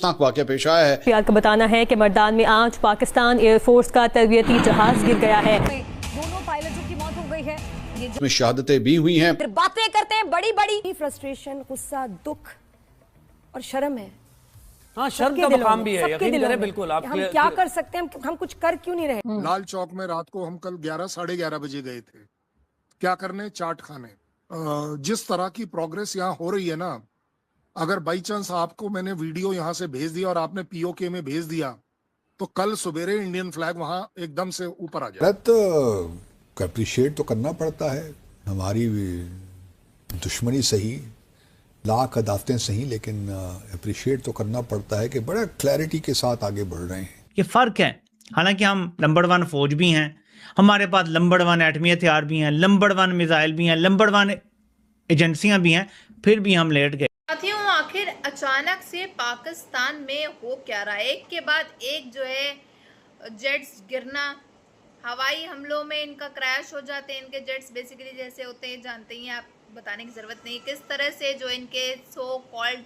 अफसोसनाक वाक़या पेश आया है। आपका बताना है कि मर्दान में आज पाकिस्तान एयरफोर्स का तरबियती जहाज गिर गया है। दोनों पायलटों की मौत हो गई है। इसमें शहादतें भी हुई हैं। फिर बातें करते हैं बड़ी बड़ी, फ्रस्ट्रेशन, गुस्सा, दुख और शर्म है। हाँ, शर्म का मकाम भी है, यकीन करें। बिल्कुल, आप हम क्या कर सकते हैं, हम कुछ कर क्यों नहीं रहे। लाल चौक में रात को हम कल 11 साढ़े 11 बजे गए थे, क्या करने, चाट खाने। जिस तरह की प्रोग्रेस यहाँ हो रही है ना, अगर बाई चांस आपको मैंने वीडियो यहाँ से भेज दिया और आपने पीओके में भेज दिया तो कल सवेरे इंडियन फ्लैग वहाँ एकदम से ऊपर आ जाए। भारत अप्रिशिएट तो करना पड़ता है, हमारी दुश्मनी सही, लाख अदावतें सही, लेकिन अप्रिशिएट तो करना पड़ता है कि बड़ा क्लैरिटी के साथ आगे बढ़ रहे हैं। ये फ़र्क है। हालांकि हम नंबर 1 फौज भी हैं, हमारे पास नंबर 1 एटमी हथियार भी हैं, नंबर 1 मिसाइल भी हैं, नंबर 1 एजेंसियां भी हैं, फिर भी हम लेट गए। साथियों, आखिर अचानक से पाकिस्तान में हो क्या रहा है? एक के बाद एक जो है जेट्स गिरना, हवाई हमलों में इनका क्रैश हो जाते हैं। इनके जेट्स बेसिकली जैसे होते हैं, जानते ही हैं आप, बताने की ज़रूरत नहीं। किस तरह से जो इनके सो कॉल्ड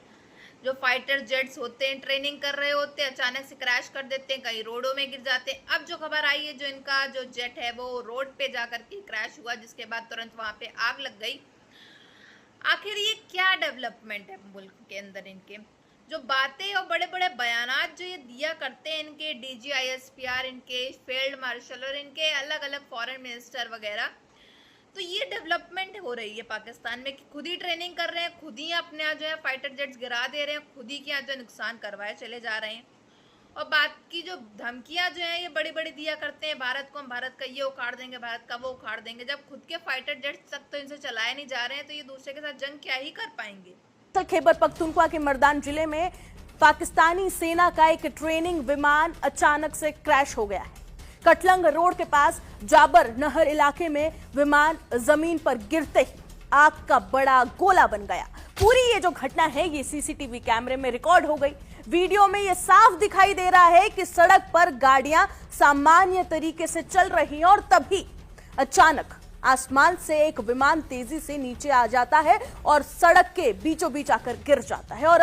जो फाइटर जेट्स होते हैं, ट्रेनिंग कर रहे होते हैं, अचानक से क्रैश कर देते हैं, कहीं रोडों में गिर जाते हैं। अब जो खबर आई है, जो इनका जो जेट है वो रोड पे जाकर के क्रैश हुआ, जिसके बाद तुरंत वहाँ पे आग लग गई। आखिर ये क्या डेवलपमेंट है मुल्क के अंदर? इनके जो बातें और बड़े बड़े बयानात जो ये दिया करते हैं, इनके DGISPR, इनके फील्ड मार्शल और इनके अलग अलग फॉरेन मिनिस्टर वगैरह, तो ये डेवलपमेंट हो रही है पाकिस्तान में कि खुद ही ट्रेनिंग कर रहे हैं, खुद ही अपने यहाँ जो है फाइटर जेट्स गिरा दे रहे हैं, खुद ही के यहाँ जो नुकसान करवाए चले जा रहे हैं। और बात की जो धमकियां जो है ये बड़ी बड़ी दिया करते हैं भारत को, हम भारत का ये उखाड़ देंगे, भारत का वो उखाड़ देंगे। जब खुद के फाइटर जेट्स तक तो इनसे चलाए नहीं जा रहे हैं, तो ये दूसरे के साथ जंग क्या ही कर पाएंगे। खैबर पख्तूनख्वा के मर्दान जिले में पाकिस्तानी सेना का एक ट्रेनिंग विमान अचानक से क्रैश हो गया है। कटलंग रोड के पास जाबर नहर इलाके में विमान जमीन पर गिरते ही आग का बड़ा गोला बन गया। पूरी ये जो घटना है ये CCTV कैमरे में रिकॉर्ड हो गई। वीडियो में ये साफ दिखाई दे रहा है कि सड़क पर गाड़ियां सामान्य तरीके से चल रही हैं और तभी अचानक आसमान से एक विमान तेजी से नीचे आ जाता है और सड़क के बीचों बीच आकर गिर जाता है। और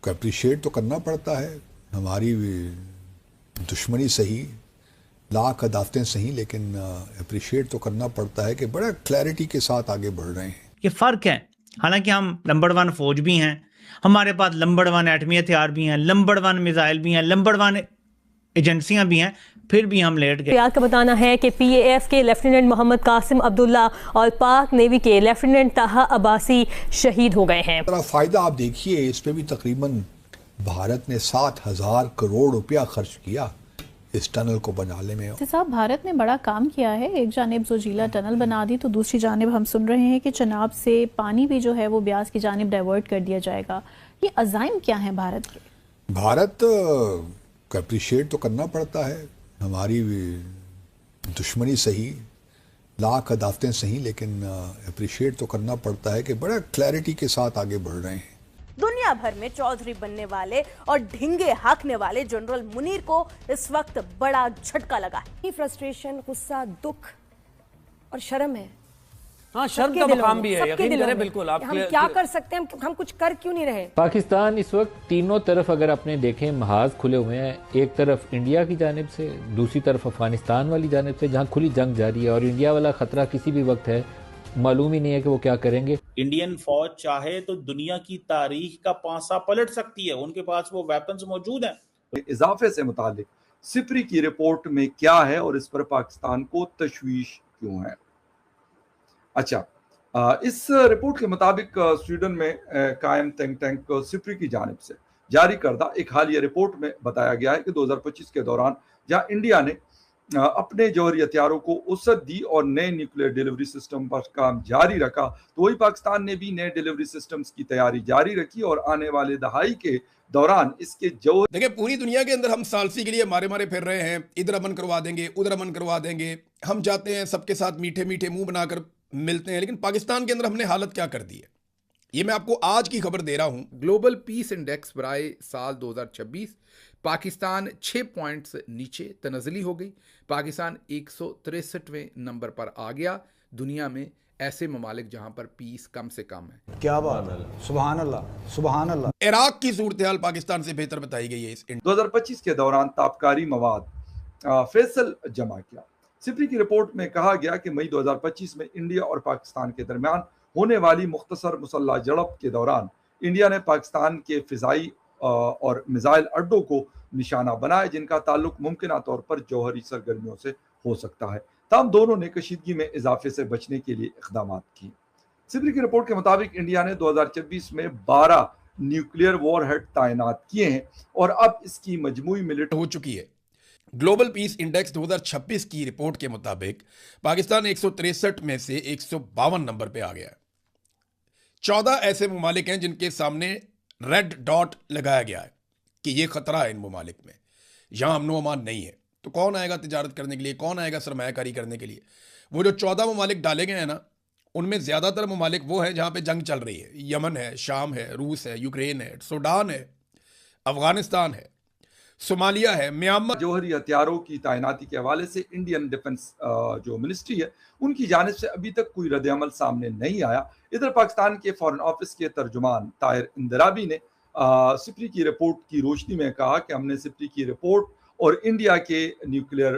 अप्रिशिएट तो करना पड़ता है, हमारी दुश्मनी सही, लाख अदावतें सही, लेकिन अप्रिशिएट तो करना पड़ता है कि बड़ा क्लैरिटी के साथ आगे बढ़ रहे हैं। ये फ़र्क है। हालांकि हम नंबर 1 फौज भी हैं, हमारे पास नंबर 1 एटमी हथियार भी हैं, नंबर 1 मिसाइल भी हैं, नंबर 1 एजेंसियां भी हैं, फिर भी हम लेट गए। आपका बताना है कि PAF के लेफ्टिनेंट मोहम्मद कासिम अब्दुल्ला और पाक नेवी के लेफ्टिनेंट ताहा अब्बासी शहीद हो गए हैं। फायदा आप देखिए, इस पे भी तकरीबन भारत ने 7,000 करोड़ रुपया खर्च किया इस टनल को बनाने में। साहब, भारत ने बड़ा काम किया है। एक जानिब जोजिला टनल बना दी, तो दूसरी जानिब हम सुन रहे हैं कि चनाब से पानी भी जो है वो ब्यास की जानिब डाइवर्ट कर दिया जाएगा। ये अज़ाइम क्या है भारत के? भारत अप्रिशिएट तो करना पड़ता है, हमारी दुश्मनी सही, लाख अदावतें सही, लेकिन अप्रिशिएट तो करना पड़ता है कि बड़ा क्लैरिटी के साथ आगे बढ़ रहे हैं। दुनिया भर में चौधरी बनने वाले और ढींगे हाँकने वाले जनरल मुनीर को इस वक्त बड़ा झटका लगा है। फ्रस्ट्रेशन, गुस्सा, दुख और शर्म है। हाँ, शर्म का मकाम भी है, यकीन करें। बिल्कुल, आप हम क्या कर सकते हैं, हम कुछ कर क्यों नहीं रहे। पाकिस्तान इस वक्त तीनों तरफ अगर आपने देखें महाज खुले हुए हैं। एक तरफ इंडिया की जानिब से, दूसरी तरफ अफगानिस्तान वाली जानिब से, जहाँ खुली जंग जारी है, और इंडिया वाला खतरा किसी भी वक्त है, मालूम ही नहीं है कि वो क्या करेंगे। इंडियन फौज चाहे तो दुनिया की तारीख का पासा पलट सकती है, उनके पास वो वेपन्स मौजूद हैं। इजाफे से मुतालिक सिप्री की रिपोर्ट में क्या है और इस पर पाकिस्तान को तशवीश क्यों है? अच्छा, इस रिपोर्ट के मुताबिक स्वीडन में कायम थिंक टैंक सिप्री की जानिब से जारी करदा एक हालिया रिपोर्ट में बताया गया है कि 2025 के दौरान जहां इंडिया ने अपने जौहरी हथियारों को वसअत दी और नए न्यूक्लियर डिलीवरी सिस्टम पर काम जारी रखा, तो वही पाकिस्तान ने भी नए डिलीवरी सिस्टम्स की तैयारी जारी रखी और आने वाले दहाई के दौरान इसके जो देखिए, पूरी दुनिया के अंदर हम सालसी के लिए मारे मारे फिर रहे हैं, इधर अमन करवा देंगे, उधर अमन करवा देंगे, हम जाते हैं सबके साथ मीठे मीठे मुंह बनाकर मिलते हैं, लेकिन पाकिस्तान के अंदर हमने हालत क्या कर दी है, ये मैं आपको आज की खबर दे रहा हूं। ग्लोबल पीस इंडेक्स बराए साल 2026 पाकिस्तान 6 पॉइंट्स नीचे तनज़ली हो गई। पाकिस्तान 163वें नंबर पर आ गया दुनिया में ऐसे ममालिक जहां पर पीस कम से कम है। क्या बात है, सुभान अल्लाह, सुभान अल्लाह। इराक की सूरत हाल पाकिस्तान से बेहतर बताई गई है इस 2025 के दौरान ताबकारी मवाद फैसल जमा किया। सिप्री की रिपोर्ट में कहा गया कि मई 2025 में इंडिया और पाकिस्तान के दरमियान होने वाली मुख्तसर मुसल्ला झड़प के दौरान इंडिया ने पाकिस्तान के फिजाई और मिसाइल अड्डों को निशाना बनाया, जिनका ताल्लुक मुमकिन तौर पर जौहरी सरगर्मियों से हो सकता है। तब दोनों ने कशीदगी में इजाफे से बचने के लिए इक़दाम किए। सिप्री की रिपोर्ट के मुताबिक इंडिया ने 2026 में 12 न्यूक्लियर वॉरहेड तैनात किए हैं और अब इसकी मजमूई मिलिट्री हो चुकी है। ग्लोबल पीस इंडेक्स 2026 की रिपोर्ट के मुताबिक पाकिस्तान 163 में से 152 नंबर पे आ गया है। 14 ऐसे ममालिक हैं जिनके सामने रेड डॉट लगाया गया है कि ये खतरा है इन ममालिक में, यहां अमन अमान नहीं है। तो कौन आएगा तिजारत करने के लिए, कौन आएगा सरमायाकारी करने के लिए? वो जो 14 ममालिक डाले गए हैं ना, उनमें ज्यादातर ममालिक वो है जहां पे जंग चल रही है। यमन है, शाम है, रूस है, यूक्रेन है, सूडान है, अफगानिस्तान है, सोमालिया है, म्यांमार। जौहरी हथियारों की तैनाती के हवाले से इंडियन डिफेंस जो मिनिस्ट्री है उनकी जानिब से अभी तक कोई रद्द-ए-अमल सामने नहीं आया। इधर पाकिस्तान के फॉरेन ऑफिस के तर्जुमान ताहिर इंदिराबी ने सिप्री की रिपोर्ट की रोशनी में कहा कि हमने सिप्री की रिपोर्ट और इंडिया के न्यूक्लियर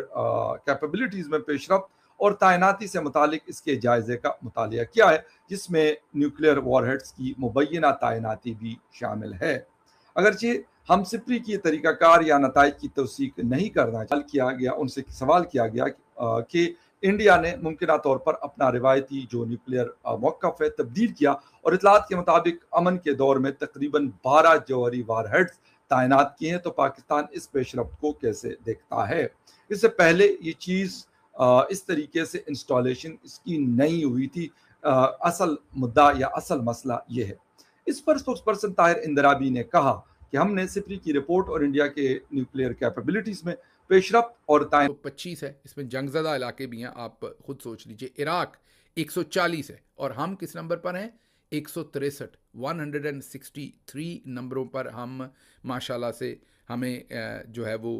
कैपेबिलिटीज में पेशरफ्त और तैनाती से मुतालिक इसके जायजे का मुतालिया किया है, जिसमें न्यूक्लियर वॉरहेड्स की मुबैना तैनाती भी शामिल है। अगरचे हम सिप्री की तरीकाकार या नताइज की तौसीक नहीं करना किया गया, उनसे सवाल किया गया कि इंडिया ने मुमकिन तौर पर अपना रिवायती जो न्यूक्लियर मौक़िफ़ है तब्दील किया और इतलात के मुताबिक अमन के दौर में तकरीबन 12 जौहरी वारहेड्स तैनात किए हैं, तो पाकिस्तान इस पेशरफ्त को कैसे देखता है? इससे पहले ये चीज़ इस तरीके से इंस्टॉलेशन इसकी नहीं हुई थी। असल मुद्दा या असल मसला ये है। इस पर स्पोक्सपर्सन ताहिर इंदिराबी ने कहा कि हमने सिप्री की रिपोर्ट और इंडिया के न्यूक्लियर कैपेबिलिटीज में पेशरफ्त और 25 है, इसमें जंगज़दा इलाके भी हैं, आप खुद सोच लीजिए। इराक 140 है और हम किस नंबर पर हैं? 163, 163 नंबरों पर हम माशाल्लाह से हमें जो है वो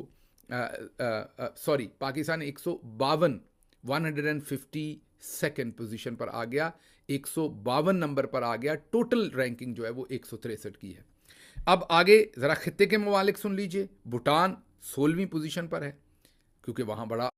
सॉरी पाकिस्तान 152 152nd पोजीशन पर आ गया, 152 नंबर पर आ गया। टोटल रैंकिंग जो है वो 163 की है। अब आगे ज़रा खित्ते के ममालिक सुन लीजिए। भूटान 16वीं पोजीशन पर है क्योंकि वहाँ बड़ा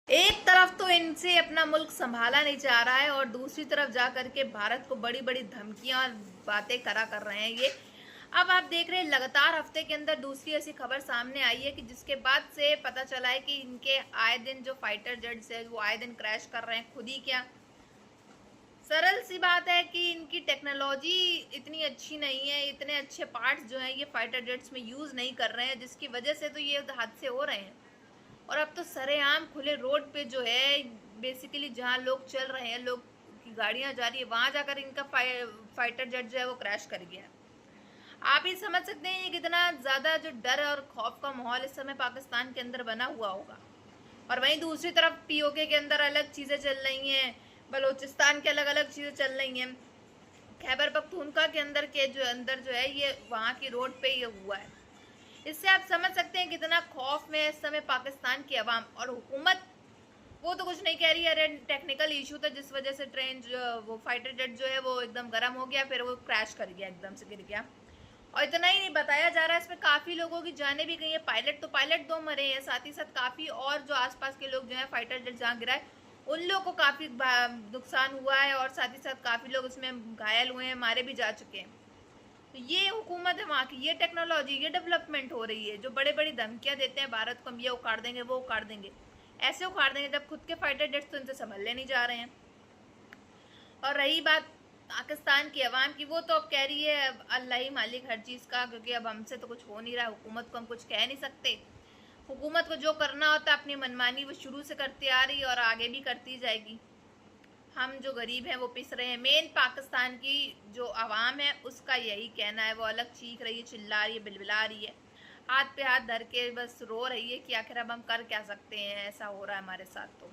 एक तरफ तो इनसे अपना मुल्क संभाला नहीं जा रहा है और दूसरी तरफ जा करके भारत को बड़ी बड़ी धमकियां और बातें करा कर रहे हैं ये। अब आप देख रहे हैं लगातार हफ्ते के अंदर दूसरी ऐसी खबर सामने आई है कि जिसके बाद से पता चला है कि इनके आए दिन जो फाइटर जेट्स है वो आए दिन क्रैश कर रहे हैं। खुद ही क्या, सरल सी बात है कि इनकी टेक्नोलॉजी इतनी अच्छी नहीं है, इतने अच्छे पार्ट्स जो हैं ये फाइटर जेट्स में यूज़ नहीं कर रहे हैं, जिसकी वजह से तो ये हादसे हो रहे हैं। और अब तो सरेआम खुले रोड पे जो है बेसिकली जहाँ लोग चल रहे हैं, लोग की गाड़ियाँ जा रही है, वहाँ जाकर इनका फाइटर जेट जो है वो क्रैश कर गया। आप ही समझ सकते हैं ये कितना ज़्यादा जो डर और खौफ का माहौल इस समय पाकिस्तान के अंदर बना हुआ होगा। और वहीं दूसरी तरफ पीओके के अंदर अलग चीज़ें चल रही हैं, बलूचिस्तान के अलग अलग चीज़ें चल रही हैं, खैबर पख्तूनख्वा के अंदर जो है ये वहाँ की रोड पे ये हुआ है। इससे आप समझ सकते हैं कितना खौफ में इस समय पाकिस्तान की आवाम और हुकूमत। वो तो कुछ नहीं कह रही है, अरे टेक्निकल इशू था जिस वजह से ट्रेन वो फाइटर जेट जो है वो एकदम गर्म हो गया, फिर वो क्रैश कर गया, एकदम से गिर गया। और इतना ही नहीं बताया जा रहा है, इसमें काफ़ी लोगों की जानें भी गई है। पायलट 2 मरे हैं, साथ ही साथ काफ़ी और जो आसपास के लोग जो हैं फाइटर जेट जहाँ गिरा है उन लोगों को काफ़ी नुकसान हुआ है और साथ ही साथ काफ़ी लोग उसमें घायल हुए हैं, मारे भी जा चुके हैं। तो ये हुकूमत है वहाँ की, ये टेक्नोलॉजी, ये डेवलपमेंट हो रही है। जो बड़े बड़ी धमकियाँ देते हैं भारत को, हम ये उखाड़ देंगे, वो उखाड़ देंगे, ऐसे उखाड़ देंगे जब खुद के फाइटर जेट्स तो इनसे संभलने नहीं जा रहे हैं। और रही बात पाकिस्तान की आवाम की, वो तो अब कह रही है अल्लाह ही मालिक हर चीज़ का, क्योंकि अब हमसे तो कुछ हो नहीं रहा, हुकूमत को हम कुछ कह नहीं सकते। हुकूमत को जो करना होता है अपनी मनमानी वो शुरू से करती आ रही है और आगे भी करती जाएगी। हम जो गरीब हैं वो पिस रहे हैं। मेन पाकिस्तान की जो आवाम है उसका यही कहना है, वो अलग चीख रही है, चिल्ला रही है, बिलबिला रही है, हाथ पे हाथ धर के बस रो रही है कि आखिर अब हम कर क्या सकते हैं, ऐसा हो रहा है हमारे साथ। तो